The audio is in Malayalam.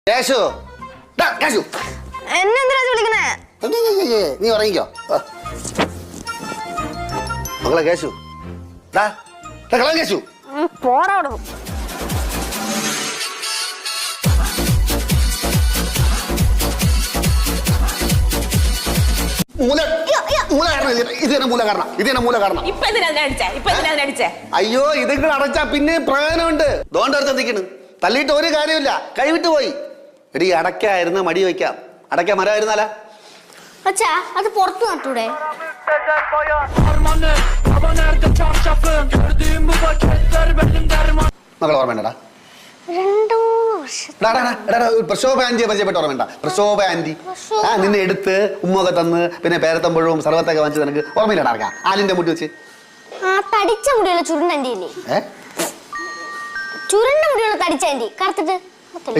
കേശു കേശു എന്നെന്തിനാ വിളിക്കണേ? നീ ഉറങ്ങിക്കോ മകളെ കേശു കേശു പോടാ. അയ്യോ ഇത് അടച്ചാ പിന്നെ പ്രയോജനമുണ്ട്. ദോണ്ടെടുത്ത് നിൽക്കണ് തല്ലിയിട്ട് ഒരു കാര്യമില്ല. കഴിവിട്ട് പോയി. എടി അടയ്ക്കായിരുന്നു മടി വയ്ക്കാം. അടയ്ക്ക മരമായിരുന്നാല അച്ഛാ അത് പുറത്തു നട്ടൂടെ? മകൾ ഓർമ്മ പ്രശോഭ ആന്റിയെ പരിചയപ്പെട്ട ഓർമ്മ പ്രശോഭ ആന്റി നിന്നെ എടുത്ത് ഉമ്മൊക്കെ തന്ന് പിന്നെ പേരത്തമ്പഴവും സർവത്തൊക്കെ വാങ്ങിച്ച് നിനക്ക് ഓർമ്മയില്ല അടക്കാം ആലിന്റെ മുട്ടി വെച്ച് തടിച്ച മുടിയുള്ള ചുരുണ്ട ആന്റി ഇല്ലേ? ചുരുണ്ട മുടിയുള്ള തടിച്ച ആന്റി കറുത്തിട്ട്